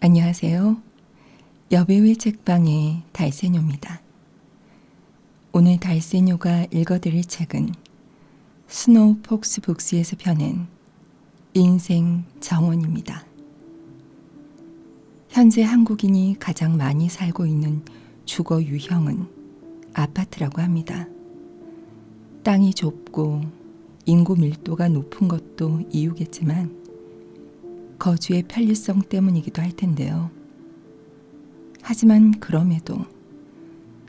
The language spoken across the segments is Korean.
안녕하세요. 여배우의 책방의 달세뇨입니다. 오늘 달세뇨가 읽어드릴 책은 스노우 폭스 북스에서 펴낸 인생 정원입니다. 현재 한국인이 가장 많이 살고 있는 주거 유형은 아파트라고 합니다. 땅이 좁고 인구 밀도가 높은 것도 이유겠지만 거주의 편리성 때문이기도 할 텐데요. 하지만 그럼에도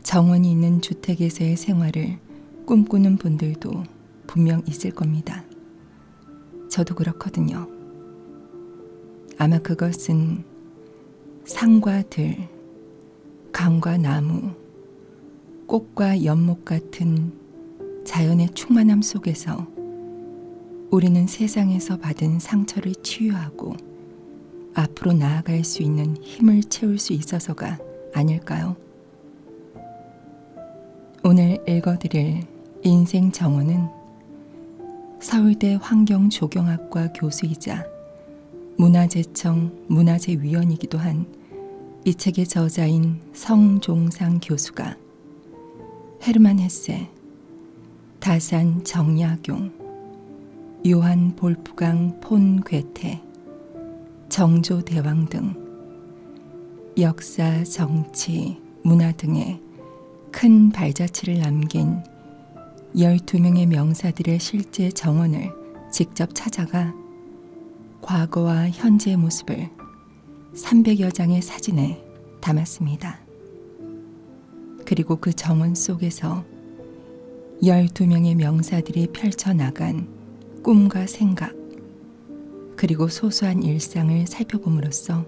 정원이 있는 주택에서의 생활을 꿈꾸는 분들도 분명 있을 겁니다. 저도 그렇거든요. 아마 그것은 산과 들, 강과 나무, 꽃과 연못 같은 자연의 충만함 속에서 우리는 세상에서 받은 상처를 치유하고 앞으로 나아갈 수 있는 힘을 채울 수 있어서가 아닐까요? 오늘 읽어드릴 인생 정원은 서울대 환경조경학과 교수이자 문화재청 문화재위원이기도 한 이 책의 저자인 성종상 교수가 헤르만 헤세, 다산 정약용, 요한 볼프강 폰 괴테, 정조대왕 등 역사, 정치, 문화 등의 큰 발자취를 남긴 12명의 명사들의 실제 정원을 직접 찾아가 과거와 현재의 모습을 300여 장의 사진에 담았습니다. 그리고 그 정원 속에서 12명의 명사들이 펼쳐나간 꿈과 생각, 그리고 소소한 일상을 살펴봄으로써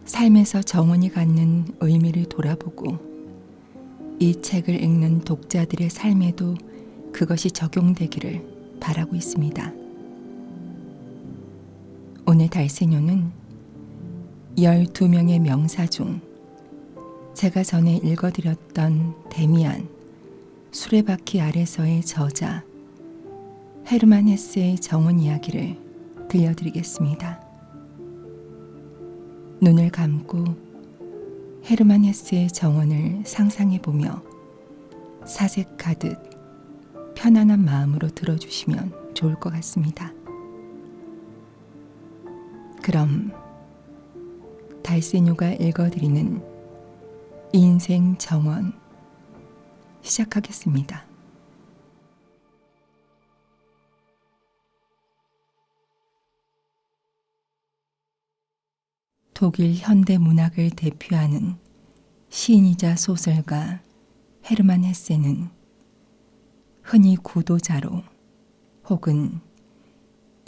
삶에서 정원이 갖는 의미를 돌아보고 이 책을 읽는 독자들의 삶에도 그것이 적용되기를 바라고 있습니다. 오늘 달세뇨는 12명의 명사 중 제가 전에 읽어드렸던 데미안, 수레바퀴 아래서의 저자 헤르만 헤세의 정원 이야기를 들려드리겠습니다. 눈을 감고 헤르만 헤세의 정원을 상상해보며 사색하듯 편안한 마음으로 들어주시면 좋을 것 같습니다. 그럼 달세뇨가 읽어드리는 인생 정원 시작하겠습니다. 독일 현대 문학을 대표하는 시인이자 소설가 헤르만 헤세는 흔히 구도자로 혹은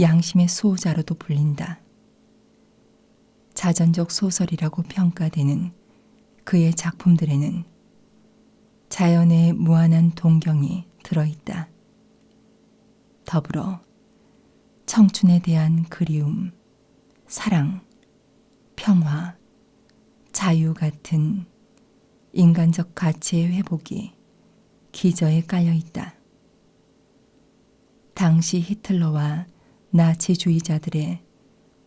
양심의 수호자로도 불린다. 자전적 소설이라고 평가되는 그의 작품들에는 자연의 무한한 동경이 들어있다. 더불어 청춘에 대한 그리움, 사랑, 평화, 자유 같은 인간적 가치의 회복이 기저에 깔려 있다. 당시 히틀러와 나치주의자들의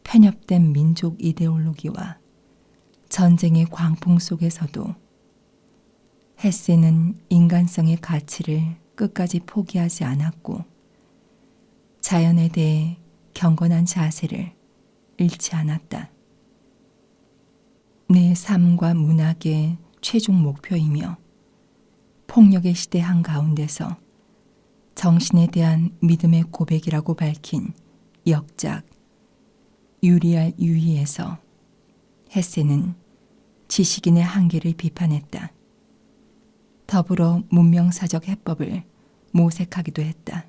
편협된 민족 이데올로기와 전쟁의 광풍 속에서도 헤세는 인간성의 가치를 끝까지 포기하지 않았고 자연에 대해 경건한 자세를 잃지 않았다. 내 삶과 문학의 최종 목표이며 폭력의 시대 한가운데서 정신에 대한 믿음의 고백이라고 밝힌 역작 유리알 유희에서 헤세는 지식인의 한계를 비판했다. 더불어 문명사적 해법을 모색하기도 했다.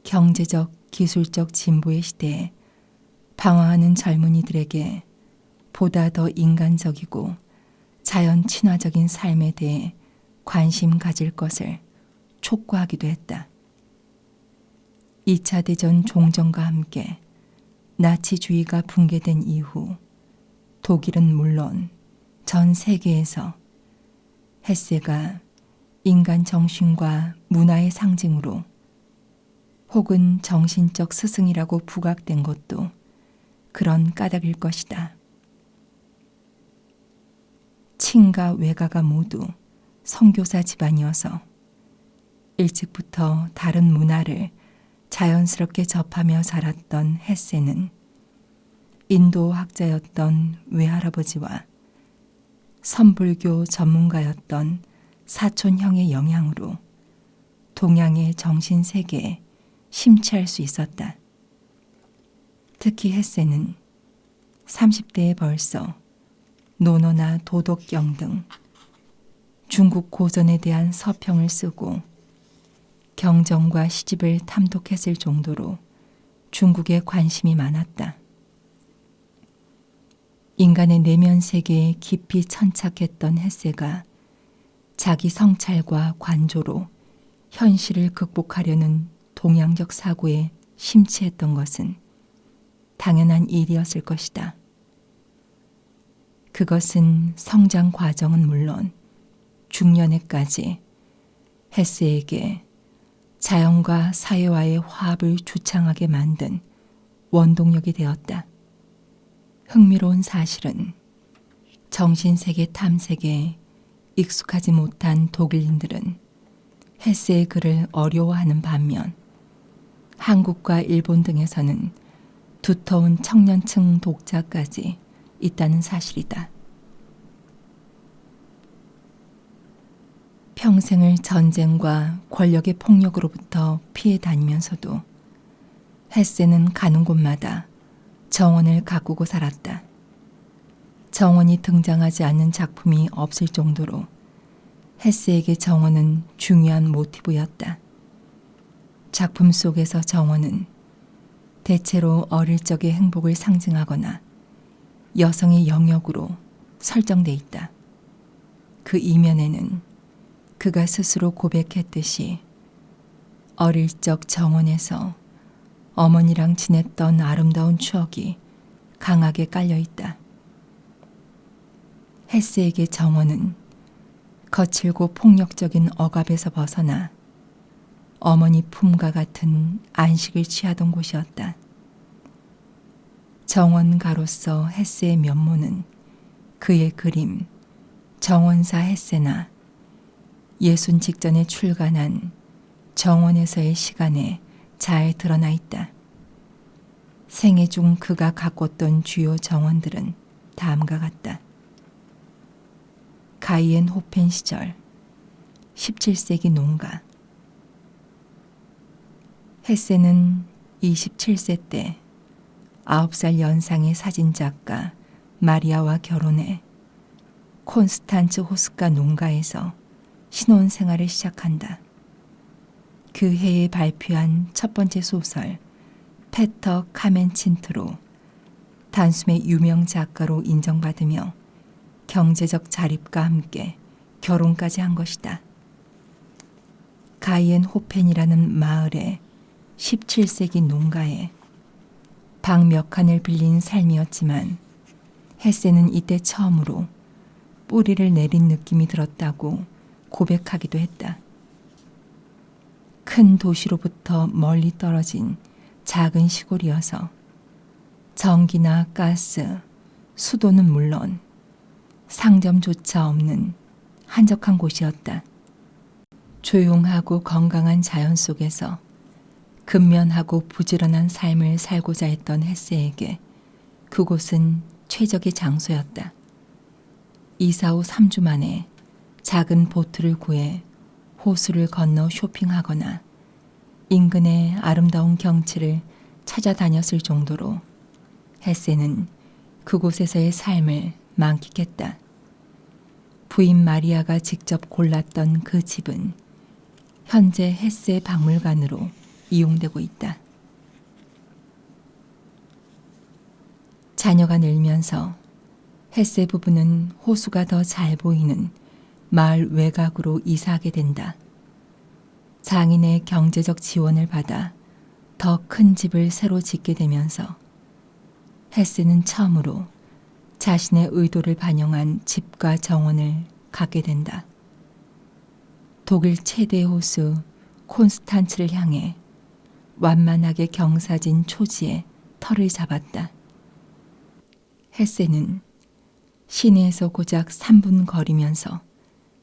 경제적, 기술적 진보의 시대에 방황하는 젊은이들에게 보다 더 인간적이고 자연 친화적인 삶에 대해 관심 가질 것을 촉구하기도 했다. 2차 대전 종전과 함께 나치주의가 붕괴된 이후 독일은 물론 전 세계에서 헤세가 인간 정신과 문화의 상징으로 혹은 정신적 스승이라고 부각된 것도 그런 까닭일 것이다. 친가 외가가 모두 선교사 집안이어서 일찍부터 다른 문화를 자연스럽게 접하며 자랐던 헤세는 인도 학자였던 외할아버지와 선불교 전문가였던 사촌형의 영향으로 동양의 정신세계에 심취할 수 있었다. 특히 헤세는 30대에 벌써 논어나 도덕경 등 중국 고전에 대한 서평을 쓰고 경전과 시집을 탐독했을 정도로 중국에 관심이 많았다. 인간의 내면 세계에 깊이 천착했던 헤세가 자기 성찰과 관조로 현실을 극복하려는 동양적 사고에 심취했던 것은 당연한 일이었을 것이다. 그것은 성장 과정은 물론 중년에까지 헤세에게 자연과 사회와의 화합을 주창하게 만든 원동력이 되었다. 흥미로운 사실은 정신세계 탐색에 익숙하지 못한 독일인들은 헤세의 글을 어려워하는 반면 한국과 일본 등에서는 두터운 청년층 독자까지 있다는 사실이다. 평생을 전쟁과 권력의 폭력으로부터 피해 다니면서도 헤세는 가는 곳마다 정원을 가꾸고 살았다. 정원이 등장하지 않는 작품이 없을 정도로 헤세에게 정원은 중요한 모티브였다. 작품 속에서 정원은 대체로 어릴 적의 행복을 상징하거나 여성의 영역으로 설정돼 있다. 그 이면에는 그가 스스로 고백했듯이 어릴 적 정원에서 어머니랑 지냈던 아름다운 추억이 강하게 깔려 있다. 헤세에게 정원은 거칠고 폭력적인 억압에서 벗어나 어머니 품과 같은 안식을 취하던 곳이었다. 정원가로서 헤세의 면모는 그의 그림 정원사 헤세나 예순 직전에 출간한 정원에서의 시간에 잘 드러나 있다. 생애 중 그가 가꿨던 주요 정원들은 다음과 같다. 가이엔 호펜 시절 17세기 농가. 헤세는 27세 때 9살 연상의 사진작가 마리아와 결혼해 콘스탄츠 호스카 농가에서 신혼생활을 시작한다. 그 해에 발표한 첫 번째 소설 페터 카멘친트로 단숨에 유명 작가로 인정받으며 경제적 자립과 함께 결혼까지 한 것이다. 가이엔 호펜이라는 마을의 17세기 농가에 방 몇 칸을 빌린 삶이었지만 헤세는 이때 처음으로 뿌리를 내린 느낌이 들었다고 고백하기도 했다. 큰 도시로부터 멀리 떨어진 작은 시골이어서 전기나 가스, 수도는 물론 상점조차 없는 한적한 곳이었다. 조용하고 건강한 자연 속에서 근면하고 부지런한 삶을 살고자 했던 헤세에게 그곳은 최적의 장소였다. 이사 후 3주 만에 작은 보트를 구해 호수를 건너 쇼핑하거나 인근의 아름다운 경치를 찾아다녔을 정도로 헤세는 그곳에서의 삶을 만끽했다. 부인 마리아가 직접 골랐던 그 집은 현재 헤세 박물관으로 이용되고 있다. 자녀가 늘면서 헤세 부부는 호수가 더 잘 보이는 마을 외곽으로 이사하게 된다. 장인의 경제적 지원을 받아 더 큰 집을 새로 짓게 되면서 헤세는 처음으로 자신의 의도를 반영한 집과 정원을 갖게 된다. 독일 최대 호수 콘스탄츠를 향해 완만하게 경사진 초지에 터를 잡았다. 햇새는 시내에서 고작 3분 거리면서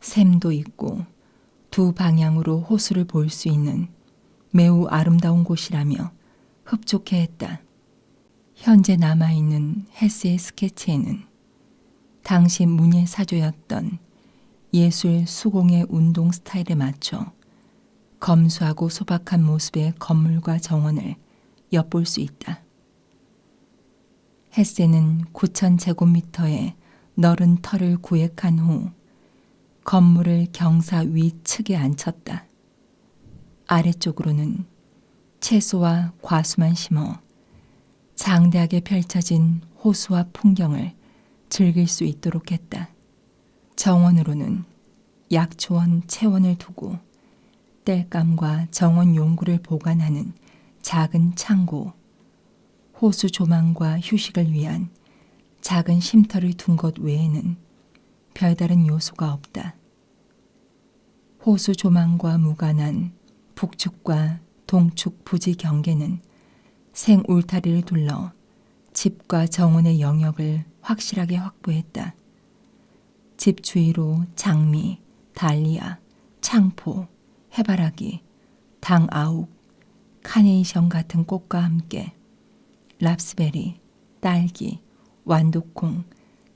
샘도 있고 두 방향으로 호수를 볼 수 있는 매우 아름다운 곳이라며 흡족해했다. 현재 남아있는 햇새의 스케치에는 당시 문예 사조였던 예술 수공의 운동 스타일에 맞춰 검소하고 소박한 모습의 건물과 정원을 엿볼 수 있다. 햇새는 9,000제곱미터의 넓은 터를 구획한 후 건물을 경사 위측에 앉혔다. 아래쪽으로는 채소와 과수만 심어 장대하게 펼쳐진 호수와 풍경을 즐길 수 있도록 했다. 정원으로는 약초원 채원을 두고 땔감과 정원 용구를 보관하는 작은 창고, 호수 조망과 휴식을 위한 작은 쉼터를 둔 것 외에는 별다른 요소가 없다. 호수 조망과 무관한 북측과 동측 부지 경계는 생 울타리를 둘러 집과 정원의 영역을 확실하게 확보했다. 집 주위로 장미, 달리아, 창포, 해바라기, 당아욱, 카네이션 같은 꽃과 함께 랍스베리, 딸기, 완두콩,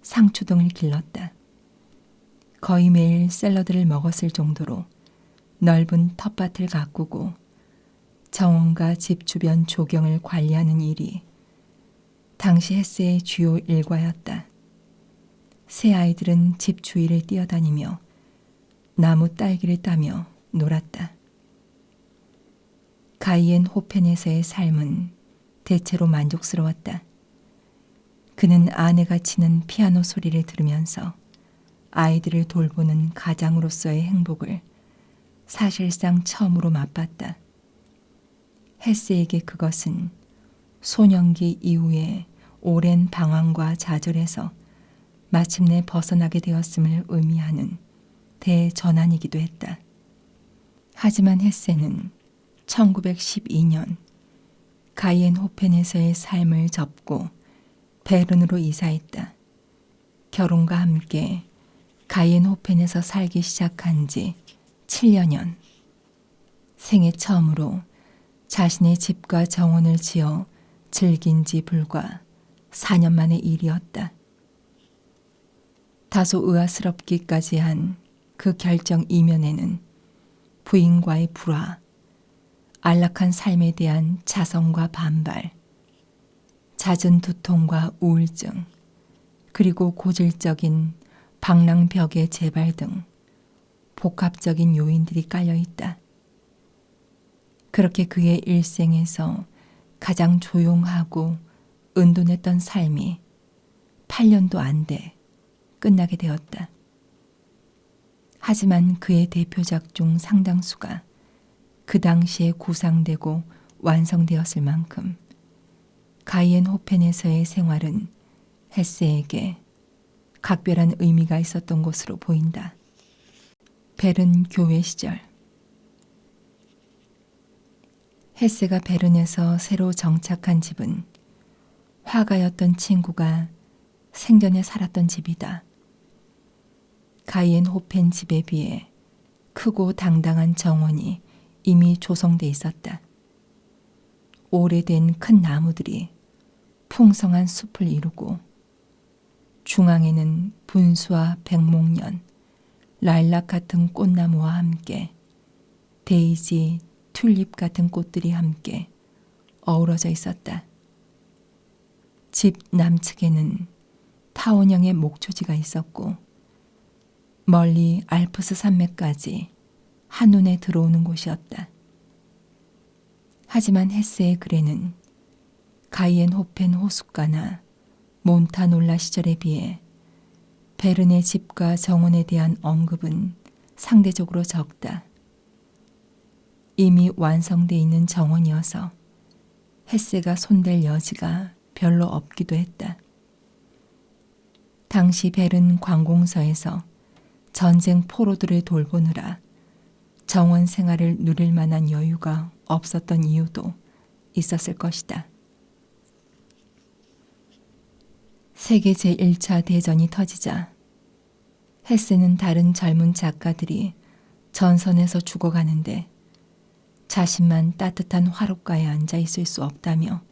상추 등을 길렀다. 거의 매일 샐러드를 먹었을 정도로 넓은 텃밭을 가꾸고 정원과 집 주변 조경을 관리하는 일이 당시 햇새의 주요 일과였다. 새 아이들은 집 주위를 뛰어다니며 나무 딸기를 따며 놀았다. 가이엔 호펜에서의 삶은 대체로 만족스러웠다. 그는 아내가 치는 피아노 소리를 들으면서 아이들을 돌보는 가장으로서의 행복을 사실상 처음으로 맛봤다. 햇새에게 그것은 소년기 이후의 오랜 방황과 좌절에서 마침내 벗어나게 되었음을 의미하는 대전환이기도 했다. 하지만 햇새는 1912년 가이엔호펜에서의 삶을 접고 베른으로 이사했다. 결혼과 함께 가이엔호펜에서 살기 시작한 지 7여년. 생애 처음으로 자신의 집과 정원을 지어 즐긴 지 불과 4년 만의 일이었다. 다소 의아스럽기까지 한 그 결정 이면에는 부인과의 불화, 안락한 삶에 대한 자성과 반발, 잦은 두통과 우울증, 그리고 고질적인 방랑벽의 재발 등 복합적인 요인들이 깔려 있다. 그렇게 그의 일생에서 가장 조용하고 은둔했던 삶이 8년도 안 돼 끝나게 되었다. 하지만 그의 대표작 중 상당수가 그 당시에 구상되고 완성되었을 만큼 가이엔호펜에서의 생활은 햇새에게 각별한 의미가 있었던 것으로 보인다. 베른 교회 시절. 햇새가 베른에서 새로 정착한 집은 화가였던 친구가 생전에 살았던 집이다. 가이엔호펜 집에 비해 크고 당당한 정원이 이미 조성돼 있었다. 오래된 큰 나무들이 풍성한 숲을 이루고 중앙에는 분수와 백목련, 라일락 같은 꽃나무와 함께 데이지, 튤립 같은 꽃들이 함께 어우러져 있었다. 집 남측에는 타원형의 목초지가 있었고 멀리 알프스 산맥까지 한눈에 들어오는 곳이었다. 하지만 햇새의 글에는 가이엔호펜 호숫가나 몬타놀라 시절에 비해 베른의 집과 정원에 대한 언급은 상대적으로 적다. 이미 완성돼 있는 정원이어서 햇새가 손댈 여지가 별로 없기도 했다. 당시 베른 관공서에서 전쟁 포로들을 돌보느라 정원 생활을 누릴 만한 여유가 없었던 이유도 있었을 것이다. 세계 제1차 대전이 터지자 헤세는 다른 젊은 작가들이 전선에서 죽어가는데 자신만 따뜻한 화롯가에 앉아 있을 수 없다며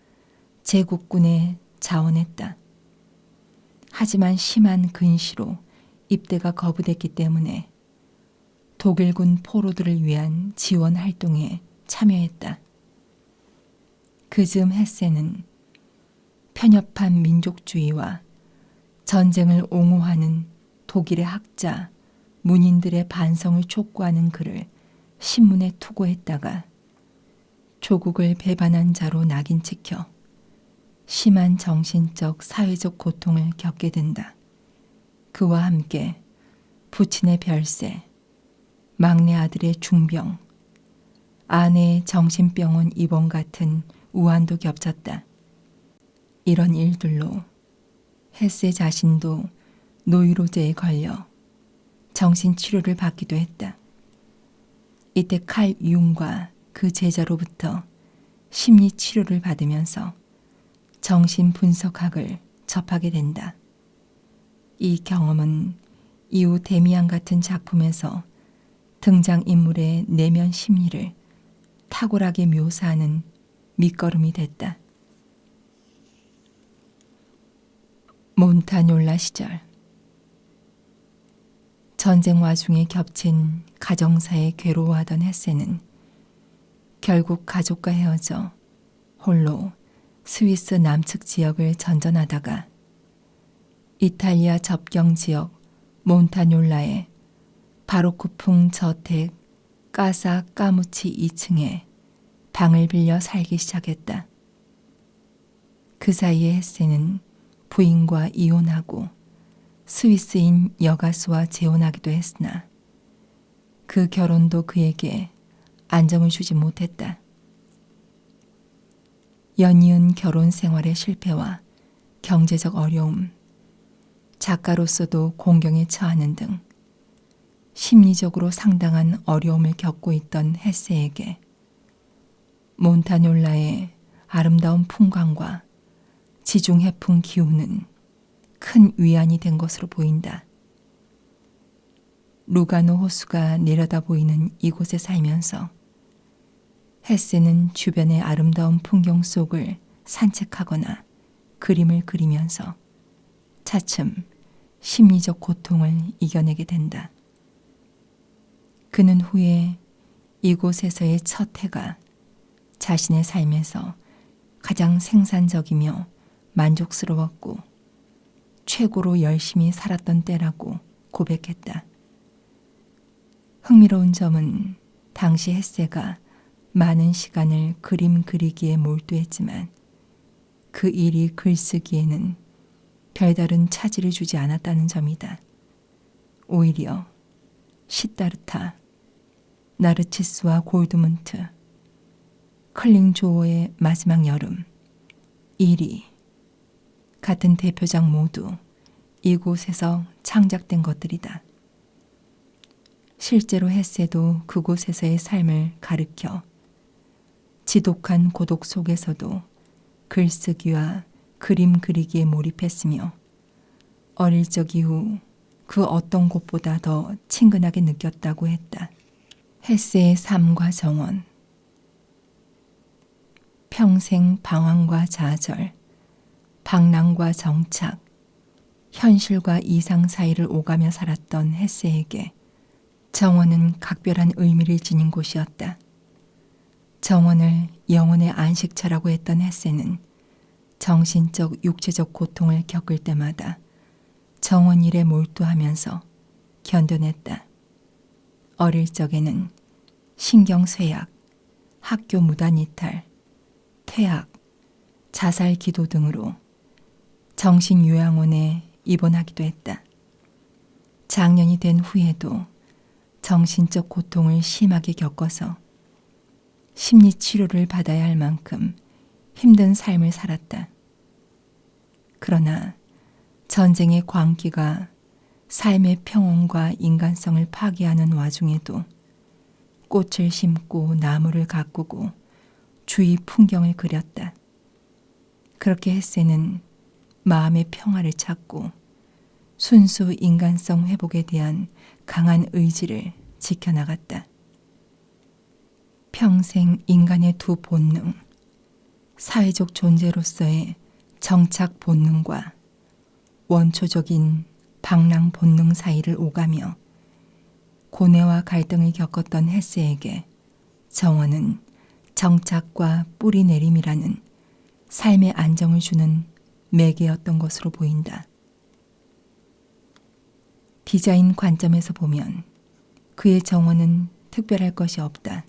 제국군에 자원했다. 하지만 심한 근시로 입대가 거부됐기 때문에 독일군 포로들을 위한 지원 활동에 참여했다. 그즈음 헤세는 편협한 민족주의와 전쟁을 옹호하는 독일의 학자, 문인들의 반성을 촉구하는 글을 신문에 투고했다가 조국을 배반한 자로 낙인 찍혀 심한 정신적, 사회적 고통을 겪게 된다. 그와 함께 부친의 별세, 막내 아들의 중병, 아내의 정신병원 입원 같은 우환도 겹쳤다. 이런 일들로 헤세 자신도 노이로제에 걸려 정신치료를 받기도 했다. 이때 칼 융과 그 제자로부터 심리치료를 받으면서 정신분석학을 접하게 된다. 이 경험은 이후 데미안 같은 작품에서 등장인물의 내면 심리를 탁월하게 묘사하는 밑거름이 됐다. 몬타뇰라 시절 전쟁 와중에 겹친 가정사에 괴로워하던 헤세는 결국 가족과 헤어져 홀로 스위스 남측 지역을 전전하다가 이탈리아 접경 지역 몬타뇰라의 바로크풍 저택 까사 까무치 2층에 방을 빌려 살기 시작했다. 그 사이에 헤세는 부인과 이혼하고 스위스인 여가수와 재혼하기도 했으나 그 결혼도 그에게 안정을 주지 못했다. 연이은 결혼 생활의 실패와 경제적 어려움, 작가로서도 공경에 처하는 등 심리적으로 상당한 어려움을 겪고 있던 헤세에게 몬타뇰라의 아름다운 풍광과 지중 해풍 기후는 큰 위안이 된 것으로 보인다. 루가노 호수가 내려다 보이는 이곳에 살면서 헤세는 주변의 아름다운 풍경 속을 산책하거나 그림을 그리면서 차츰 심리적 고통을 이겨내게 된다. 그는 후에 이곳에서의 첫 해가 자신의 삶에서 가장 생산적이며 만족스러웠고 최고로 열심히 살았던 때라고 고백했다. 흥미로운 점은 당시 헤세가 많은 시간을 그림 그리기에 몰두했지만 그 일이 글쓰기에는 별다른 차질을 주지 않았다는 점이다. 오히려 시타르타, 나르치스와 골드문트, 클링조어의 마지막 여름, 이리 같은 대표작 모두 이곳에서 창작된 것들이다. 실제로 헤세도 그곳에서의 삶을 가르켜 지독한 고독 속에서도 글쓰기와 그림 그리기에 몰입했으며 어릴 적 이후 그 어떤 곳보다 더 친근하게 느꼈다고 했다. 헤세의 삶과 정원, 평생 방황과 좌절, 방랑과 정착, 현실과 이상 사이를 오가며 살았던 헤세에게 정원은 각별한 의미를 지닌 곳이었다. 정원을 영혼의 안식처라고 했던 헤세는 정신적, 육체적 고통을 겪을 때마다 정원 일에 몰두하면서 견뎌냈다. 어릴 적에는 신경쇠약, 학교 무단 이탈, 퇴학, 자살 기도 등으로 정신요양원에 입원하기도 했다. 장년이 된 후에도 정신적 고통을 심하게 겪어서 심리치료를 받아야 할 만큼 힘든 삶을 살았다. 그러나 전쟁의 광기가 삶의 평온과 인간성을 파괴하는 와중에도 꽃을 심고 나무를 가꾸고 주위 풍경을 그렸다. 그렇게 헤세는 마음의 평화를 찾고 순수 인간성 회복에 대한 강한 의지를 지켜나갔다. 평생 인간의 두 본능, 사회적 존재로서의 정착 본능과 원초적인 방랑 본능 사이를 오가며 고뇌와 갈등을 겪었던 헤세에게 정원은 정착과 뿌리 내림이라는 삶의 안정을 주는 매개였던 것으로 보인다. 디자인 관점에서 보면 그의 정원은 특별할 것이 없다.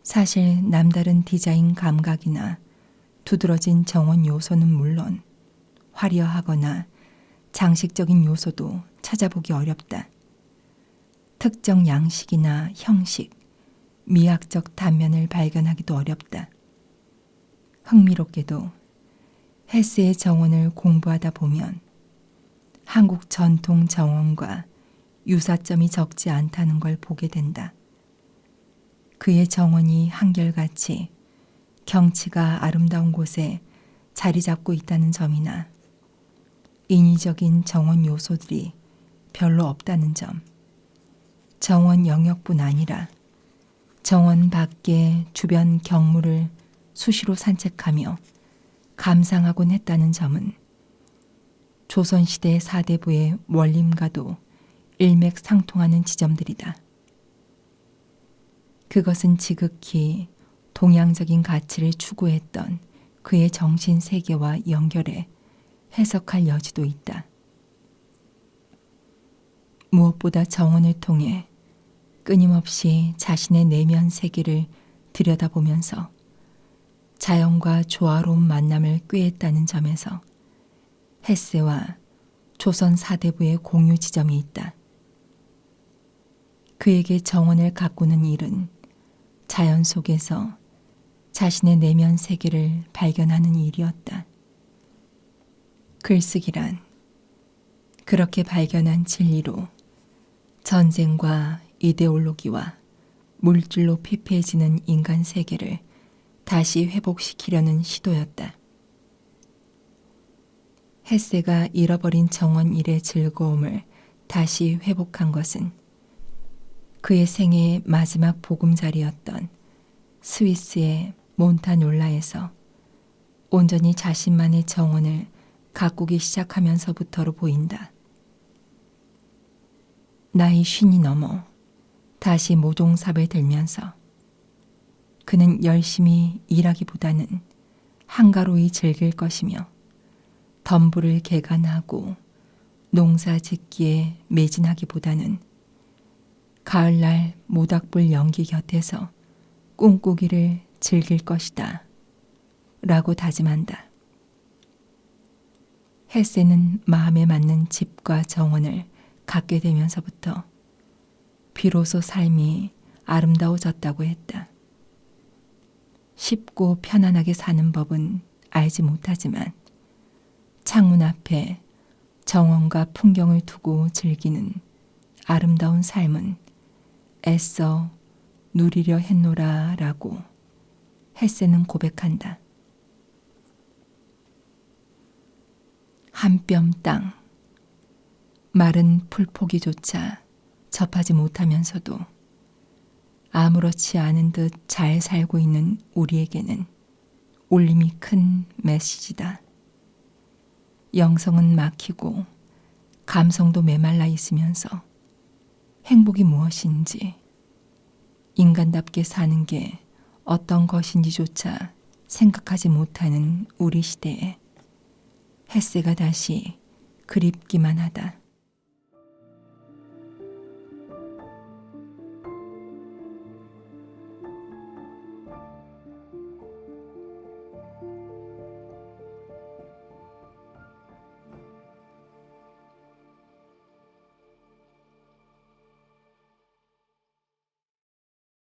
사실 남다른 디자인 감각이나 두드러진 정원 요소는 물론 화려하거나 장식적인 요소도 찾아보기 어렵다. 특정 양식이나 형식, 미학적 단면을 발견하기도 어렵다. 흥미롭게도 헤세의 정원을 공부하다 보면 한국 전통 정원과 유사점이 적지 않다는 걸 보게 된다. 그의 정원이 한결같이 경치가 아름다운 곳에 자리 잡고 있다는 점이나 인위적인 정원 요소들이 별로 없다는 점, 정원 영역뿐 아니라 정원 밖의 주변 경물을 수시로 산책하며 감상하곤 했다는 점은 조선시대 사대부의 원림과도 일맥상통하는 지점들이다. 그것은 지극히 동양적인 가치를 추구했던 그의 정신 세계와 연결해 해석할 여지도 있다. 무엇보다 정원을 통해 끊임없이 자신의 내면 세계를 들여다보면서 자연과 조화로운 만남을 꾀했다는 점에서 헤세와 조선 사대부의 공유 지점이 있다. 그에게 정원을 가꾸는 일은 자연 속에서 자신의 내면 세계를 발견하는 일이었다. 글쓰기란 그렇게 발견한 진리로 전쟁과 이데올로기와 물질로 피폐해지는 인간 세계를 다시 회복시키려는 시도였다. 헤세가 잃어버린 정원 일의 즐거움을 다시 회복한 것은 그의 생애의 마지막 보금자리였던 스위스의 몬타놀라에서 온전히 자신만의 정원을 가꾸기 시작하면서부터로 보인다. 나이 50이 넘어 다시 모종삽을 들면서 그는 열심히 일하기보다는 한가로이 즐길 것이며 덤불을 개간하고 농사 짓기에 매진하기보다는 가을날 모닥불 연기 곁에서 꿈꾸기를 즐길 것이다 라고 다짐한다. 헤세는 마음에 맞는 집과 정원을 갖게 되면서부터 비로소 삶이 아름다워졌다고 했다. 쉽고 편안하게 사는 법은 알지 못하지만 창문 앞에 정원과 풍경을 두고 즐기는 아름다운 삶은 애써 누리려 했노라 라고 헤세는 고백한다. 한 뼘 땅, 마른 풀포기조차 접하지 못하면서도 아무렇지 않은 듯 잘 살고 있는 우리에게는 울림이 큰 메시지다. 영성은 막히고 감성도 메말라 있으면서 행복이 무엇인지, 인간답게 사는 게 어떤 것인지조차 생각하지 못하는 우리 시대에 헤세가 다시 그립기만 하다.